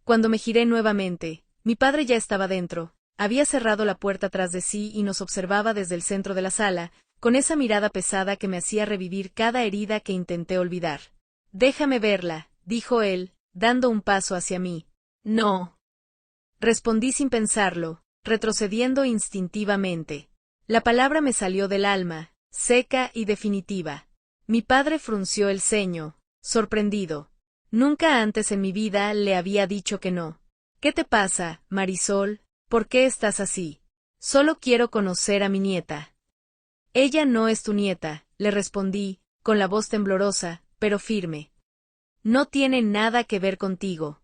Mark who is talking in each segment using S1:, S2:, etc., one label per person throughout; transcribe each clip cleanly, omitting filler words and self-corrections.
S1: Cuando me giré nuevamente, mi padre ya estaba dentro, había cerrado la puerta tras de sí y nos observaba desde el centro de la sala, con esa mirada pesada que me hacía revivir cada herida que intenté olvidar. «Déjame verla», dijo él, dando un paso hacia mí. «No». Respondí sin pensarlo, retrocediendo instintivamente. La palabra me salió del alma, seca y definitiva. Mi padre frunció el ceño, sorprendido. Nunca antes en mi vida le había dicho que no. «¿Qué te pasa, Marisol? ¿Por qué estás así? Solo quiero conocer a mi nieta». «Ella no es tu nieta», le respondí, con la voz temblorosa, pero firme. «No tiene nada que ver contigo».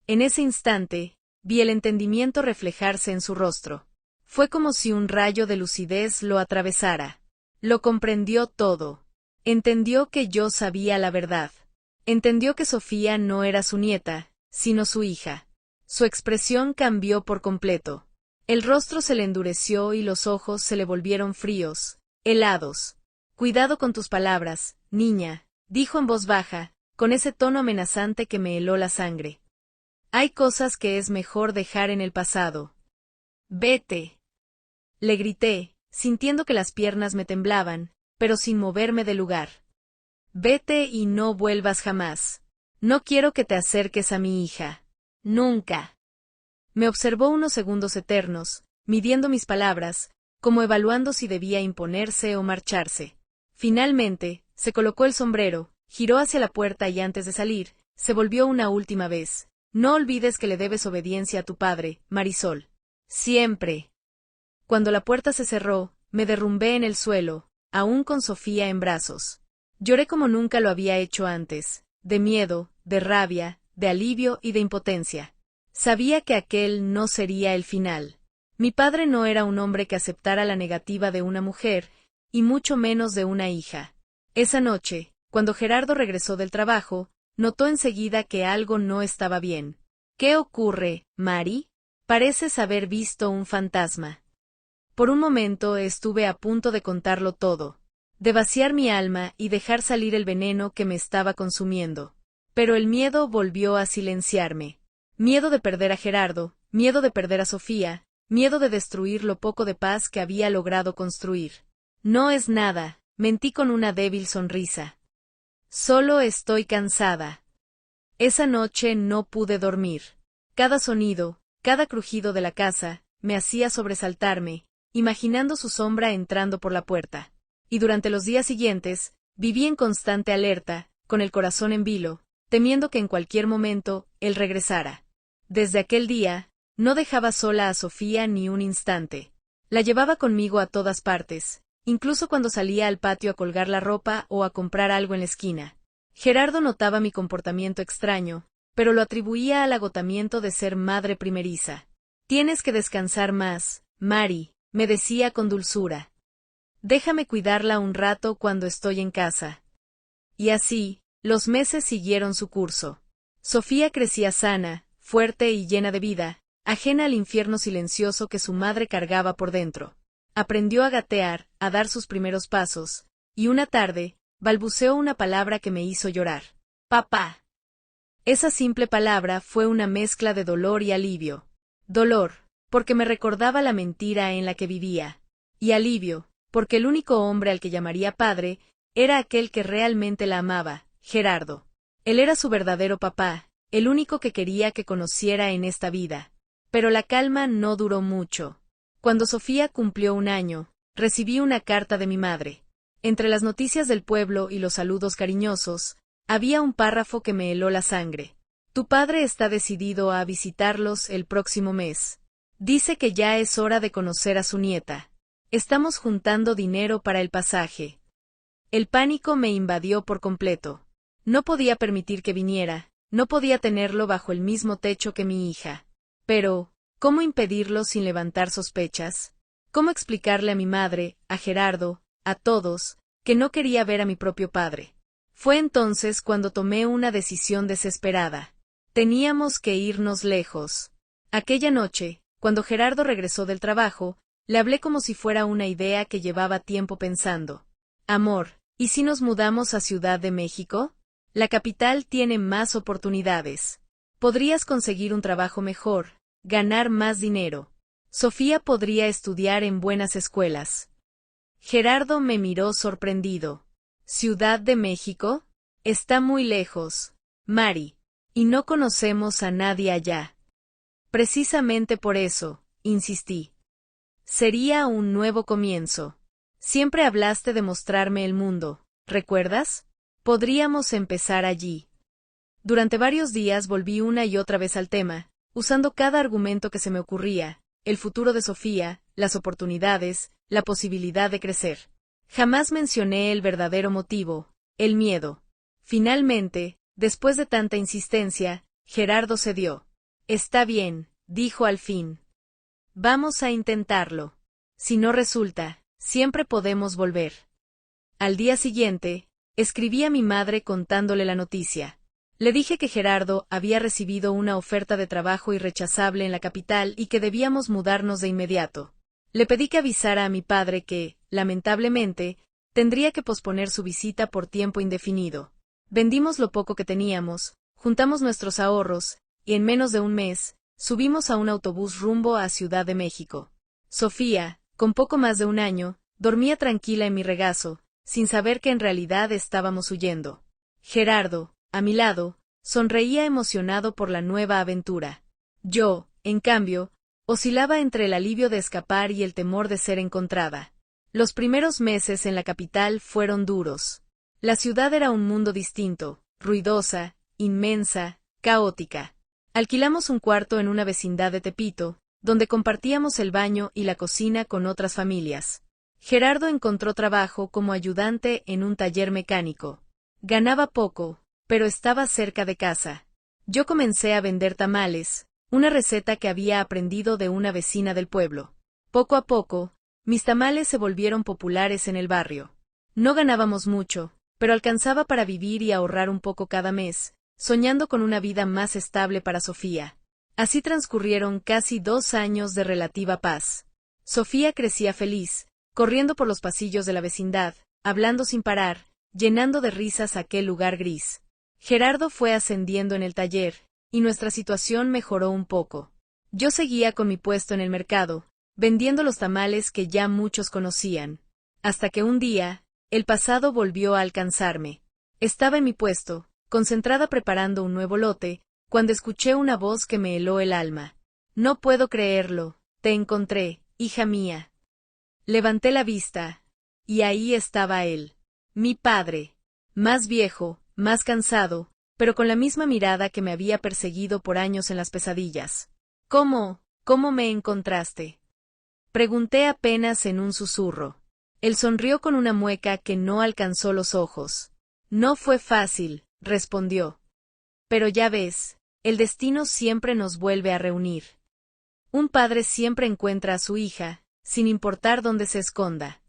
S1: En ese instante, vi el entendimiento reflejarse en su rostro. Fue como si un rayo de lucidez lo atravesara. Lo comprendió todo. Entendió que yo sabía la verdad. Entendió que Sofía no era su nieta, sino su hija. Su expresión cambió por completo. El rostro se le endureció y los ojos se le volvieron fríos, helados. «Cuidado con tus palabras, niña», dijo en voz baja, con ese tono amenazante que me heló la sangre. «Hay cosas que es mejor dejar en el pasado». «Vete», le grité, sintiendo que las piernas me temblaban, pero sin moverme del lugar. «Vete y no vuelvas jamás. No quiero que te acerques a mi hija. Nunca». Me observó unos segundos eternos, midiendo mis palabras, como evaluando si debía imponerse o marcharse. Finalmente, se colocó el sombrero, giró hacia la puerta y antes de salir, se volvió una última vez. «No olvides que le debes obediencia a tu padre, Marisol. Siempre». Cuando la puerta se cerró, me derrumbé en el suelo, aún con Sofía en brazos. Lloré como nunca lo había hecho antes, de miedo, de rabia, de alivio y de impotencia. Sabía que aquel no sería el final. Mi padre no era un hombre que aceptara la negativa de una mujer, y mucho menos de una hija. Esa noche, cuando Gerardo regresó del trabajo, notó enseguida que algo no estaba bien. «¿Qué ocurre, Mari? Pareces haber visto un fantasma». Por un momento estuve a punto de contarlo todo, de vaciar mi alma y dejar salir el veneno que me estaba consumiendo. Pero el miedo volvió a silenciarme. Miedo de perder a Gerardo, miedo de perder a Sofía, miedo de destruir lo poco de paz que había logrado construir. «No es nada», mentí con una débil sonrisa. «Solo estoy cansada». Esa noche no pude dormir. Cada sonido, cada crujido de la casa, me hacía sobresaltarme, imaginando su sombra entrando por la puerta. Y durante los días siguientes, viví en constante alerta, con el corazón en vilo, temiendo que en cualquier momento, él regresara. Desde aquel día, no dejaba sola a Sofía ni un instante. La llevaba conmigo a todas partes, incluso cuando salía al patio a colgar la ropa o a comprar algo en la esquina. Gerardo notaba mi comportamiento extraño, pero lo atribuía al agotamiento de ser madre primeriza. «Tienes que descansar más, Mari», me decía con dulzura. «Déjame cuidarla un rato cuando estoy en casa». Y así, los meses siguieron su curso. Sofía crecía sana, fuerte y llena de vida, ajena al infierno silencioso que su madre cargaba por dentro. Aprendió a gatear, a dar sus primeros pasos, y una tarde, balbuceó una palabra que me hizo llorar. «Papá». Esa simple palabra fue una mezcla de dolor y alivio. Dolor, porque me recordaba la mentira en la que vivía. Y alivio, porque el único hombre al que llamaría padre, era aquel que realmente la amaba, Gerardo. Él era su verdadero papá, el único que quería que conociera en esta vida. Pero la calma no duró mucho. Cuando Sofía cumplió 1 año, recibí una carta de mi madre. Entre las noticias del pueblo y los saludos cariñosos, había un párrafo que me heló la sangre. «Tu padre está decidido a visitarlos el próximo mes. Dice que ya es hora de conocer a su nieta. Estamos juntando dinero para el pasaje». El pánico me invadió por completo. No podía permitir que viniera, no podía tenerlo bajo el mismo techo que mi hija. Pero, ¿cómo impedirlo sin levantar sospechas? ¿Cómo explicarle a mi madre, a Gerardo, a todos, que no quería ver a mi propio padre? Fue entonces cuando tomé una decisión desesperada. Teníamos que irnos lejos. Aquella noche, cuando Gerardo regresó del trabajo, le hablé como si fuera una idea que llevaba tiempo pensando. «Amor, ¿y si nos mudamos a Ciudad de México? La capital tiene más oportunidades». Podrías conseguir un trabajo mejor, ganar más dinero. Sofía podría estudiar en buenas escuelas. Gerardo me miró sorprendido. ¿Ciudad de México? Está muy lejos, Mari, y no conocemos a nadie allá. Precisamente por eso, insistí. Sería un nuevo comienzo. Siempre hablaste de mostrarme el mundo, ¿recuerdas? Podríamos empezar allí. Durante varios días volví una y otra vez al tema, usando cada argumento que se me ocurría, el futuro de Sofía, las oportunidades, la posibilidad de crecer. Jamás mencioné el verdadero motivo, el miedo. Finalmente, después de tanta insistencia, Gerardo cedió. Está bien, dijo al fin. Vamos a intentarlo. Si no resulta, siempre podemos volver. Al día siguiente, escribí a mi madre contándole la noticia. Le dije que Gerardo había recibido una oferta de trabajo irrechazable en la capital y que debíamos mudarnos de inmediato. Le pedí que avisara a mi padre que, lamentablemente, tendría que posponer su visita por tiempo indefinido. Vendimos lo poco que teníamos, juntamos nuestros ahorros, y en menos de un mes, subimos a un autobús rumbo a Ciudad de México. Sofía, con poco más de un año, dormía tranquila en mi regazo, sin saber que en realidad estábamos huyendo. Gerardo, a mi lado, sonreía emocionado por la nueva aventura. Yo, en cambio, oscilaba entre el alivio de escapar y el temor de ser encontrada. Los primeros meses en la capital fueron duros. La ciudad era un mundo distinto, ruidosa, inmensa, caótica. Alquilamos un cuarto en una vecindad de Tepito, donde compartíamos el baño y la cocina con otras familias. Gerardo encontró trabajo como ayudante en un taller mecánico. Ganaba poco, pero estaba cerca de casa. Yo comencé a vender tamales, una receta que había aprendido de una vecina del pueblo. Poco a poco, mis tamales se volvieron populares en el barrio. No ganábamos mucho, pero alcanzaba para vivir y ahorrar un poco cada mes, soñando con una vida más estable para Sofía. Así transcurrieron casi 2 años de relativa paz. Sofía crecía feliz, corriendo por los pasillos de la vecindad, hablando sin parar, llenando de risas aquel lugar gris. Gerardo fue ascendiendo en el taller, y nuestra situación mejoró un poco. Yo seguía con mi puesto en el mercado, vendiendo los tamales que ya muchos conocían. Hasta que un día, el pasado volvió a alcanzarme. Estaba en mi puesto, concentrada preparando un nuevo lote, cuando escuché una voz que me heló el alma. No puedo creerlo, te encontré, hija mía. Levanté la vista, y ahí estaba él, mi padre, más viejo, más cansado, pero con la misma mirada que me había perseguido por años en las pesadillas. ¿Cómo me encontraste? Pregunté apenas en un susurro. Él sonrió con una mueca que no alcanzó los ojos. No fue fácil, respondió. Pero ya ves, el destino siempre nos vuelve a reunir. Un padre siempre encuentra a su hija, sin importar dónde se esconda.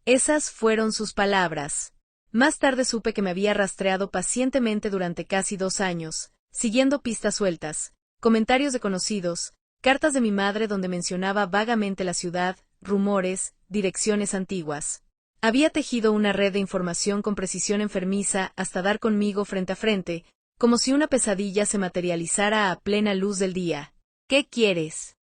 S1: Esas fueron sus palabras. Más tarde supe que me había rastreado pacientemente durante casi 2 años, siguiendo pistas sueltas, comentarios de conocidos, cartas de mi madre donde mencionaba vagamente la ciudad, rumores, direcciones antiguas. Había tejido una red de información con precisión enfermiza hasta dar conmigo frente a frente, como si una pesadilla se materializara a plena luz del día. ¿Qué quieres?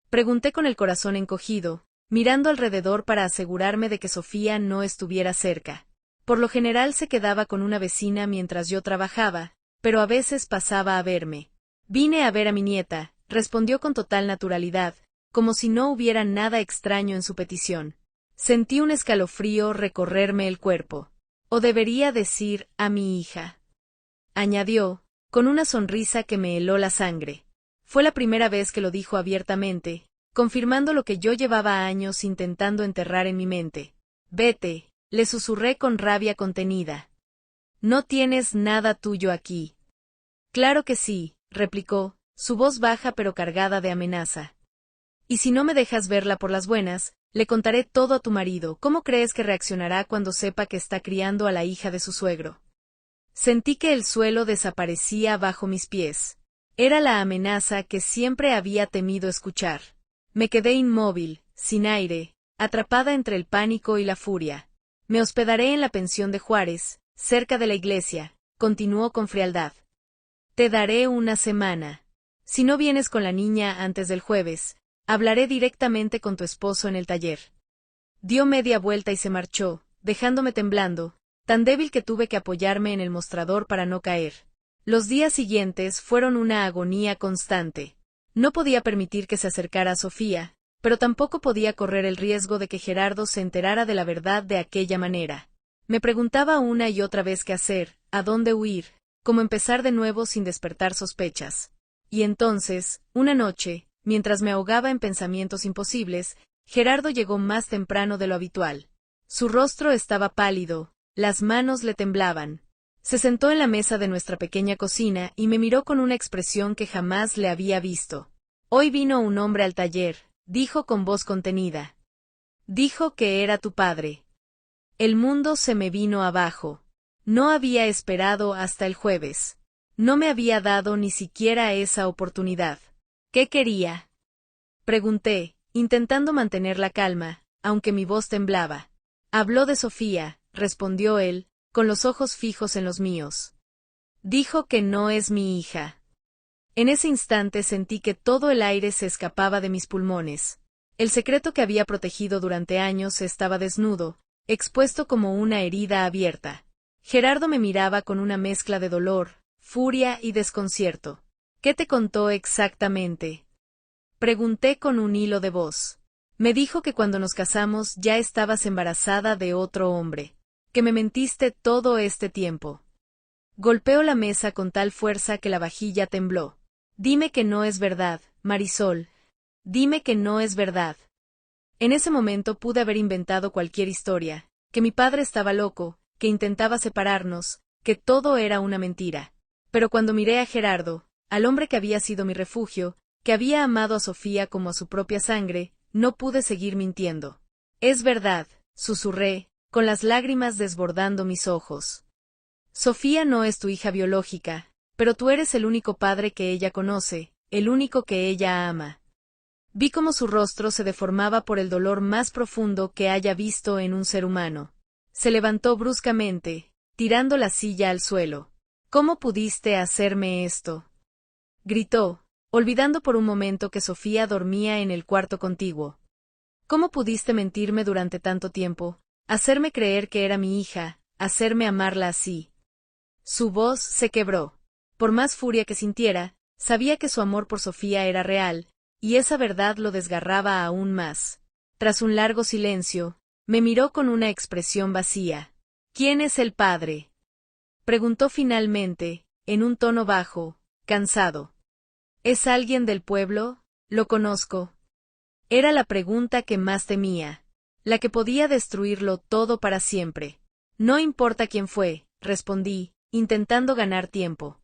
S1: Pregunté con el corazón encogido, mirando alrededor para asegurarme de que Sofía no estuviera cerca. Por lo general se quedaba con una vecina mientras yo trabajaba, pero a veces pasaba a verme. Vine a ver a mi nieta, respondió con total naturalidad, como si no hubiera nada extraño en su petición. Sentí un escalofrío recorrerme el cuerpo. O debería decir, a mi hija. Añadió, con una sonrisa que me heló la sangre. Fue la primera vez que lo dijo abiertamente, confirmando lo que yo llevaba años intentando enterrar en mi mente. Vete, le susurré con rabia contenida. No tienes nada tuyo aquí. Claro que sí, replicó, su voz baja pero cargada de amenaza. Y si no me dejas verla por las buenas, le contaré todo a tu marido. ¿Cómo crees que reaccionará cuando sepa que está criando a la hija de su suegro? Sentí que el suelo desaparecía bajo mis pies. Era la amenaza que siempre había temido escuchar. Me quedé inmóvil, sin aire, atrapada entre el pánico y la furia. Me hospedaré en la pensión de Juárez, cerca de la iglesia, continuó con frialdad. Te daré una semana. Si no vienes con la niña antes del jueves, hablaré directamente con tu esposo en el taller. Dio media vuelta y se marchó, dejándome temblando, tan débil que tuve que apoyarme en el mostrador para no caer. Los días siguientes fueron una agonía constante. No podía permitir que se acercara a Sofía, pero tampoco podía correr el riesgo de que Gerardo se enterara de la verdad de aquella manera. Me preguntaba una y otra vez qué hacer, a dónde huir, cómo empezar de nuevo sin despertar sospechas. Y entonces, una noche, mientras me ahogaba en pensamientos imposibles, Gerardo llegó más temprano de lo habitual. Su rostro estaba pálido, las manos le temblaban. Se sentó en la mesa de nuestra pequeña cocina y me miró con una expresión que jamás le había visto. Hoy vino un hombre al taller, dijo con voz contenida. Dijo que era tu padre. El mundo se me vino abajo. No había esperado hasta el jueves. No me había dado ni siquiera esa oportunidad. ¿Qué quería? Pregunté, intentando mantener la calma, aunque mi voz temblaba. Habló de Sofía, respondió él, con los ojos fijos en los míos. Dijo que no es mi hija. En ese instante sentí que todo el aire se escapaba de mis pulmones. El secreto que había protegido durante años estaba desnudo, expuesto como una herida abierta. Gerardo me miraba con una mezcla de dolor, furia y desconcierto. ¿Qué te contó exactamente? Pregunté con un hilo de voz. Me dijo que cuando nos casamos ya estabas embarazada de otro hombre. Que me mentiste todo este tiempo. Golpeó la mesa con tal fuerza que la vajilla tembló. Dime que no es verdad, Marisol. Dime que no es verdad. En ese momento pude haber inventado cualquier historia, que mi padre estaba loco, que intentaba separarnos, que todo era una mentira. Pero cuando miré a Gerardo, al hombre que había sido mi refugio, que había amado a Sofía como a su propia sangre, no pude seguir mintiendo. Es verdad, susurré, con las lágrimas desbordando mis ojos. Sofía no es tu hija biológica, pero tú eres el único padre que ella conoce, el único que ella ama. Vi cómo su rostro se deformaba por el dolor más profundo que haya visto en un ser humano. Se levantó bruscamente, tirando la silla al suelo. ¿Cómo pudiste hacerme esto? Gritó, olvidando por un momento que Sofía dormía en el cuarto contiguo. ¿Cómo pudiste mentirme durante tanto tiempo? Hacerme creer que era mi hija, hacerme amarla así. Su voz se quebró. Por más furia que sintiera, sabía que su amor por Sofía era real, y esa verdad lo desgarraba aún más. Tras un largo silencio, me miró con una expresión vacía. ¿Quién es el padre? Preguntó finalmente, en un tono bajo, cansado. ¿Es alguien del pueblo? ¿Lo conozco? Era la pregunta que más temía, la que podía destruirlo todo para siempre. No importa quién fue, respondí, intentando ganar tiempo.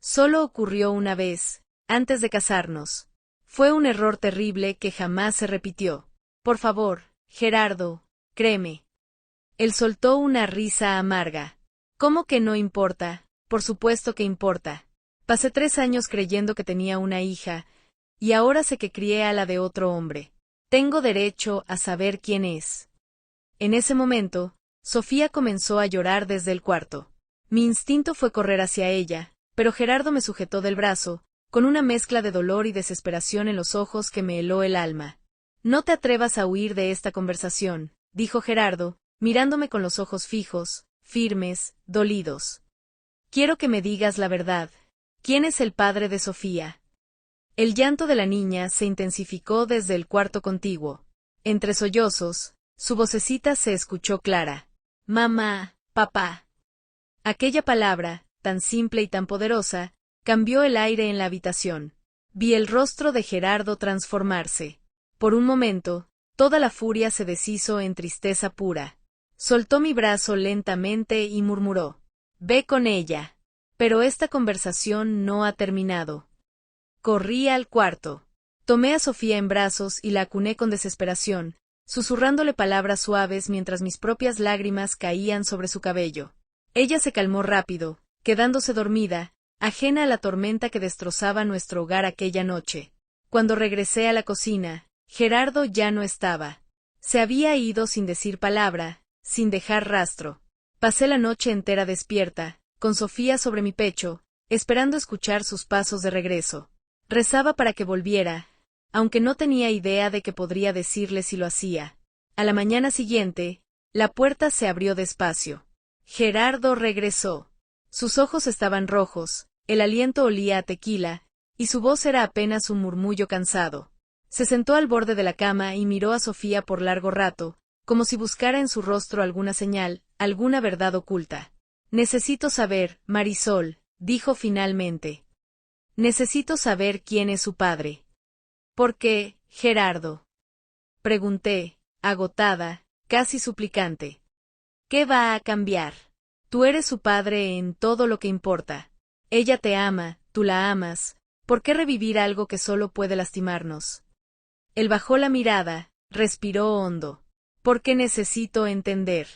S1: Solo ocurrió una vez, antes de casarnos. Fue un error terrible que jamás se repitió. Por favor, Gerardo, créeme. Él soltó una risa amarga. ¿Cómo que no importa? Por supuesto que importa. Pasé 3 años creyendo que tenía una hija, y ahora sé que crié a la de otro hombre. Tengo derecho a saber quién es. En ese momento, Sofía comenzó a llorar desde el cuarto. Mi instinto fue correr hacia ella, pero Gerardo me sujetó del brazo, con una mezcla de dolor y desesperación en los ojos que me heló el alma. No te atrevas a huir de esta conversación, dijo Gerardo, mirándome con los ojos fijos, firmes, dolidos. Quiero que me digas la verdad. ¿Quién es el padre de Sofía? El llanto de la niña se intensificó desde el cuarto contiguo. Entre sollozos, su vocecita se escuchó clara. Mamá, papá. Aquella palabra, tan simple y tan poderosa, cambió el aire en la habitación. Vi el rostro de Gerardo transformarse. Por un momento, toda la furia se deshizo en tristeza pura. Soltó mi brazo lentamente y murmuró: «Ve con ella». Pero esta conversación no ha terminado. Corrí al cuarto. Tomé a Sofía en brazos y la acuné con desesperación, susurrándole palabras suaves mientras mis propias lágrimas caían sobre su cabello. Ella se calmó rápido, quedándose dormida, ajena a la tormenta que destrozaba nuestro hogar aquella noche. Cuando regresé a la cocina, Gerardo ya no estaba. Se había ido sin decir palabra, sin dejar rastro. Pasé la noche entera despierta, con Sofía sobre mi pecho, esperando escuchar sus pasos de regreso. Rezaba para que volviera, aunque no tenía idea de que podría decirle si lo hacía. A la mañana siguiente, la puerta se abrió despacio. Gerardo regresó. Sus ojos estaban rojos, el aliento olía a tequila, y su voz era apenas un murmullo cansado. Se sentó al borde de la cama y miró a Sofía por largo rato, como si buscara en su rostro alguna señal, alguna verdad oculta. Necesito saber, Marisol, dijo finalmente. Necesito saber quién es su padre. ¿Por qué, Gerardo? Pregunté, agotada, casi suplicante. ¿Qué va a cambiar? Tú eres su padre en todo lo que importa. Ella te ama, tú la amas. ¿Por qué revivir algo que solo puede lastimarnos? Él bajó la mirada, respiró hondo. Porque necesito entender.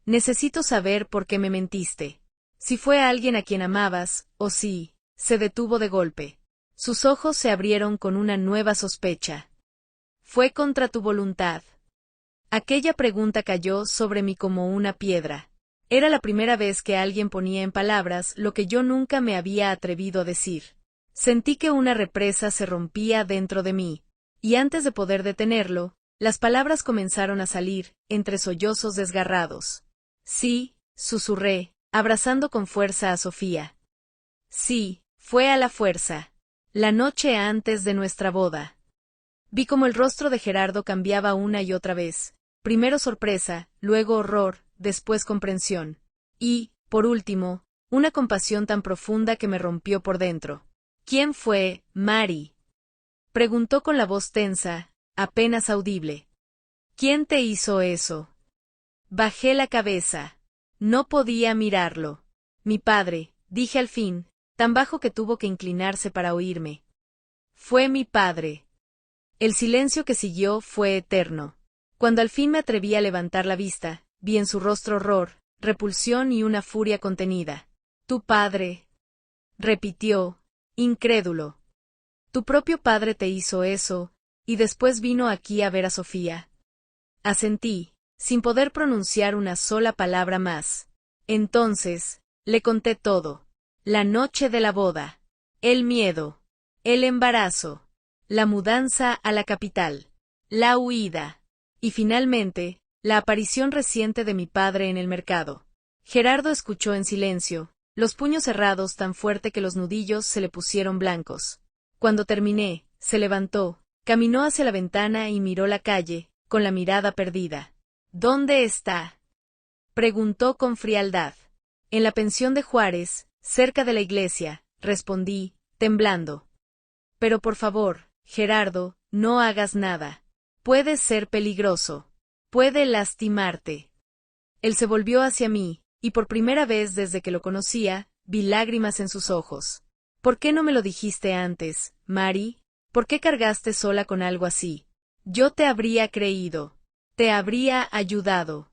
S1: Necesito saber por qué me mentiste. Si fue alguien a quien amabas, o si, se detuvo de golpe. Sus ojos se abrieron con una nueva sospecha. Fue contra tu voluntad. Aquella pregunta cayó sobre mí como una piedra. Era la primera vez que alguien ponía en palabras lo que yo nunca me había atrevido a decir. Sentí que una represa se rompía dentro de mí, y antes de poder detenerlo, las palabras comenzaron a salir, entre sollozos desgarrados. Sí, susurré, abrazando con fuerza a Sofía. Sí, fue a la fuerza. La noche antes de nuestra boda. Vi cómo el rostro de Gerardo cambiaba una y otra vez. Primero sorpresa, luego horror, después comprensión. Y, por último, una compasión tan profunda que me rompió por dentro. ¿Quién fue, Mari? Preguntó con la voz tensa, apenas audible. ¿Quién te hizo eso? Bajé la cabeza. No podía mirarlo. Mi padre, dije al fin, tan bajo que tuvo que inclinarse para oírme. Fue mi padre. El silencio que siguió fue eterno. Cuando al fin me atreví a levantar la vista, vi en su rostro horror, repulsión y una furia contenida. Tu padre, repitió, incrédulo. Tu propio padre te hizo eso, y después vino aquí a ver a Sofía. Asentí, sin poder pronunciar una sola palabra más. Entonces, le conté todo. La noche de la boda. El miedo. El embarazo. La mudanza a la capital. La huida. Y finalmente, la aparición reciente de mi padre en el mercado. Gerardo escuchó en silencio, los puños cerrados tan fuerte que los nudillos se le pusieron blancos. Cuando terminé, se levantó, caminó hacia la ventana y miró la calle, con la mirada perdida. ¿Dónde está? Preguntó con frialdad. En la pensión de Juárez, cerca de la iglesia, respondí, temblando. Pero por favor, Gerardo, no hagas nada. Puede ser peligroso. Puede lastimarte. Él se volvió hacia mí, y por primera vez desde que lo conocía, vi lágrimas en sus ojos. ¿Por qué no me lo dijiste antes, Mari? ¿Por qué cargaste sola con algo así? Yo te habría creído. Te habría ayudado.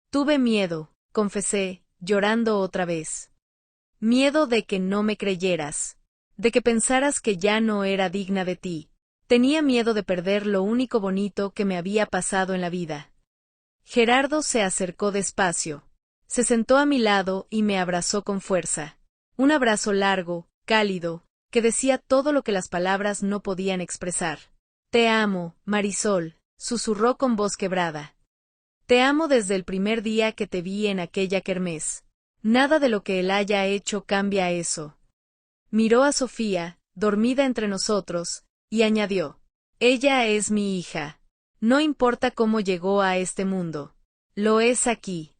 S1: Tuve miedo, confesé, llorando otra vez. Miedo de que no me creyeras. De que pensaras que ya no era digna de ti. Tenía miedo de perder lo único bonito que me había pasado en la vida. Gerardo se acercó despacio. Se sentó a mi lado y me abrazó con fuerza. Un abrazo largo, cálido, que decía todo lo que las palabras no podían expresar. Te amo, Marisol, susurró con voz quebrada. Te amo desde el primer día que te vi en aquella kermés. Nada de lo que él haya hecho cambia eso. Miró a Sofía, dormida entre nosotros, y añadió, ella es mi hija. No importa cómo llegó a este mundo. Lo es aquí.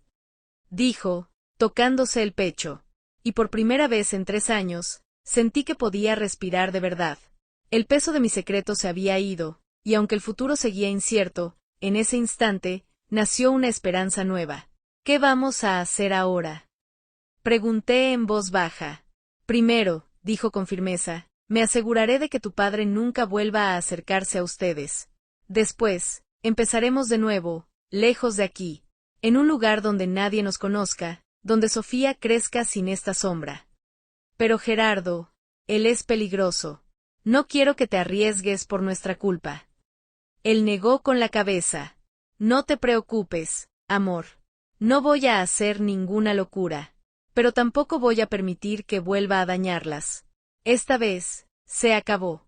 S1: Dijo, tocándose el pecho. Y por primera vez en 3 años, sentí que podía respirar de verdad. El peso de mi secreto se había ido, y aunque el futuro seguía incierto, en ese instante, nació una esperanza nueva. ¿Qué vamos a hacer ahora? Pregunté en voz baja. Primero, dijo con firmeza, me aseguraré de que tu padre nunca vuelva a acercarse a ustedes. Después, empezaremos de nuevo, lejos de aquí, en un lugar donde nadie nos conozca, donde Sofía crezca sin esta sombra. Pero Gerardo, él es peligroso. No quiero que te arriesgues por nuestra culpa. Él negó con la cabeza. No te preocupes, amor. No voy a hacer ninguna locura. pero tampoco voy a permitir que vuelva a dañarlas. Esta vez, se acabó.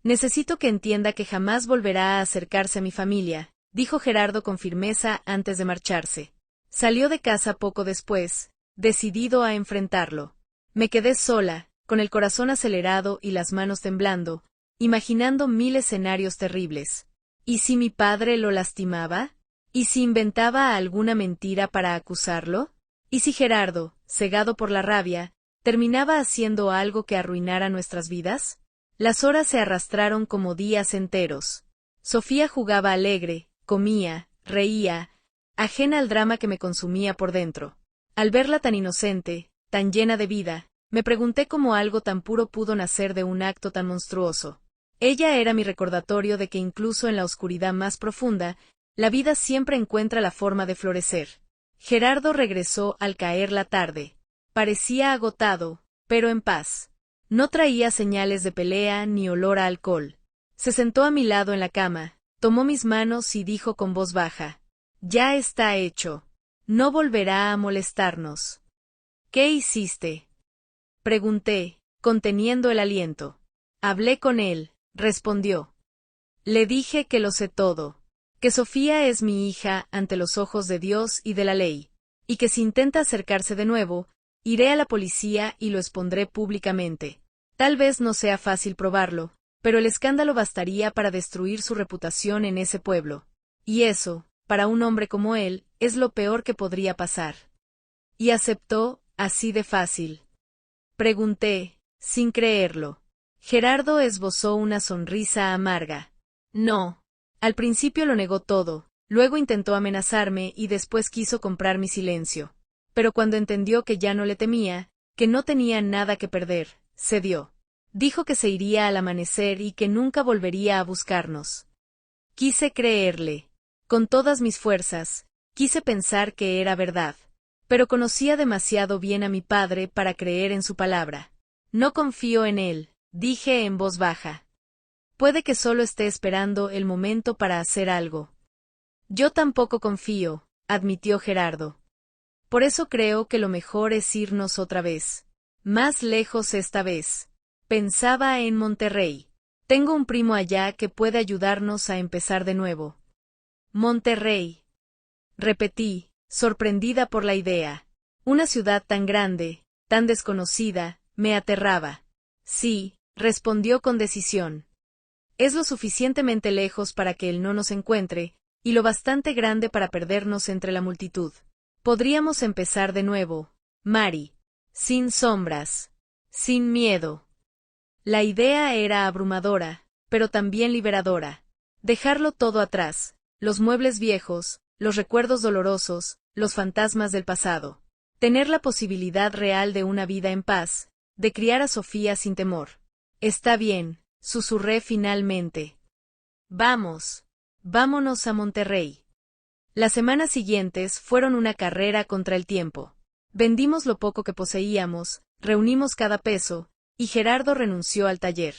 S1: Necesito que entienda que jamás volverá a acercarse a mi familia, dijo Gerardo con firmeza antes de marcharse. Salió de casa poco después, decidido a enfrentarlo. Me quedé sola, con el corazón acelerado y las manos temblando, imaginando 1000 escenarios terribles. ¿Y si mi padre lo lastimaba? ¿Y si inventaba alguna mentira para acusarlo? ¿Y si Gerardo, cegado por la rabia, terminaba haciendo algo que arruinara nuestras vidas? Las horas se arrastraron como días enteros. Sofía jugaba alegre, comía, reía, ajena al drama que me consumía por dentro. Al verla tan inocente, tan llena de vida, me pregunté cómo algo tan puro pudo nacer de un acto tan monstruoso. Ella era mi recordatorio de que incluso en la oscuridad más profunda, la vida siempre encuentra la forma de florecer. Gerardo regresó al caer la tarde. Parecía agotado, pero en paz. No traía señales de pelea ni olor a alcohol. Se sentó a mi lado en la cama, tomó mis manos y dijo con voz baja: «Ya está hecho. No volverá a molestarnos». «¿Qué hiciste?», pregunté, conteniendo el aliento. «Hablé con él», respondió. «Le dije que lo sé todo. Que Sofía es mi hija ante los ojos de Dios y de la ley, y que si intenta acercarse de nuevo, iré a la policía y lo expondré públicamente. Tal vez no sea fácil probarlo, pero el escándalo bastaría para destruir su reputación en ese pueblo. Y eso, para un hombre como él, es lo peor que podría pasar». «¿Y aceptó, así de fácil?», pregunté, sin creerlo. Gerardo esbozó una sonrisa amarga. «No». Al principio lo negó todo, luego intentó amenazarme y después quiso comprar mi silencio. Pero cuando entendió que ya no le temía, que no tenía nada que perder, cedió. Dijo que se iría al amanecer y que nunca volvería a buscarnos. Quise creerle. Con todas mis fuerzas, quise pensar que era verdad. Pero conocía demasiado bien a mi padre para creer en su palabra. «No confío en él», dije en voz baja. «Puede que solo esté esperando el momento para hacer algo». «Yo tampoco confío», admitió Gerardo. «Por eso creo que lo mejor es irnos otra vez. Más lejos esta vez». Pensaba en Monterrey. «Tengo un primo allá que puede ayudarnos a empezar de nuevo». «Monterrey», repetí, sorprendida por la idea. Una ciudad tan grande, tan desconocida, me aterraba. «Sí», respondió con decisión. «Es lo suficientemente lejos para que él no nos encuentre, y lo bastante grande para perdernos entre la multitud. Podríamos empezar de nuevo, Mari. Sin sombras. Sin miedo». La idea era abrumadora, pero también liberadora. Dejarlo todo atrás, los muebles viejos, los recuerdos dolorosos, los fantasmas del pasado. Tener la posibilidad real de una vida en paz, de criar a Sofía sin temor. «Está bien», susurré finalmente. «Vamos. Vámonos a Monterrey». Las semanas siguientes fueron una carrera contra el tiempo. Vendimos lo poco que poseíamos, reunimos cada peso, y Gerardo renunció al taller.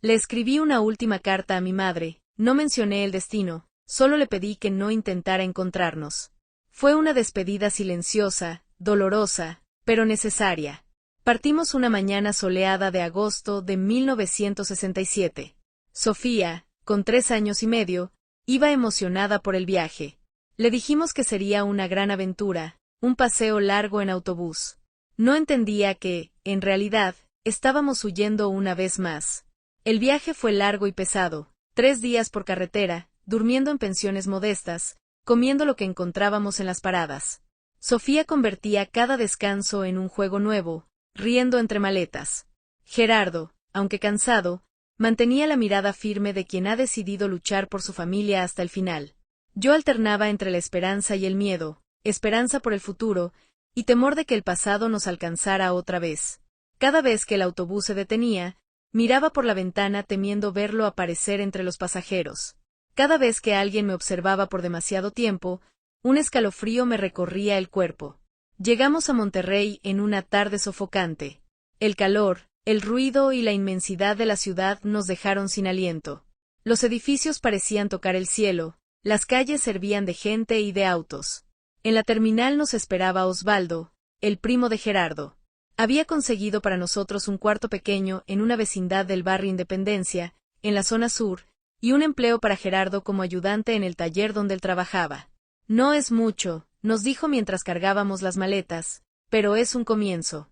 S1: Le escribí una última carta a mi madre, no mencioné el destino, solo le pedí que no intentara encontrarnos. Fue una despedida silenciosa, dolorosa, pero necesaria. Partimos una mañana soleada de agosto de 1967. Sofía, con 3 años y medio, iba emocionada por el viaje. Le dijimos que sería una gran aventura, un paseo largo en autobús. No entendía que, en realidad, estábamos huyendo una vez más. El viaje fue largo y pesado, 3 días por carretera, durmiendo en pensiones modestas, comiendo lo que encontrábamos en las paradas. Sofía convertía cada descanso en un juego nuevo, riendo entre maletas. Gerardo, aunque cansado, mantenía la mirada firme de quien ha decidido luchar por su familia hasta el final. Yo alternaba entre la esperanza y el miedo, esperanza por el futuro, y temor de que el pasado nos alcanzara otra vez. Cada vez que el autobús se detenía, miraba por la ventana temiendo verlo aparecer entre los pasajeros. Cada vez que alguien me observaba por demasiado tiempo, un escalofrío me recorría el cuerpo. Llegamos a Monterrey en una tarde sofocante. El calor, el ruido y la inmensidad de la ciudad nos dejaron sin aliento. Los edificios parecían tocar el cielo, las calles servían de gente y de autos. En la terminal nos esperaba Osvaldo, el primo de Gerardo. Había conseguido para nosotros un cuarto pequeño en una vecindad del barrio Independencia, en la zona sur, y un empleo para Gerardo como ayudante en el taller donde él trabajaba. No es mucho, nos dijo mientras cargábamos las maletas, pero es un comienzo.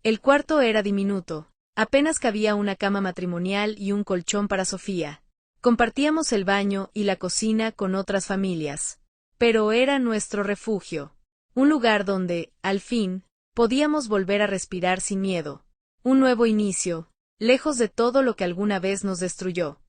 S1: El cuarto era diminuto, apenas cabía una cama matrimonial y un colchón para Sofía. Compartíamos el baño y la cocina con otras familias. Pero era nuestro refugio. Un lugar donde, al fin, podíamos volver a respirar sin miedo. Un nuevo inicio, lejos de todo lo que alguna vez nos destruyó.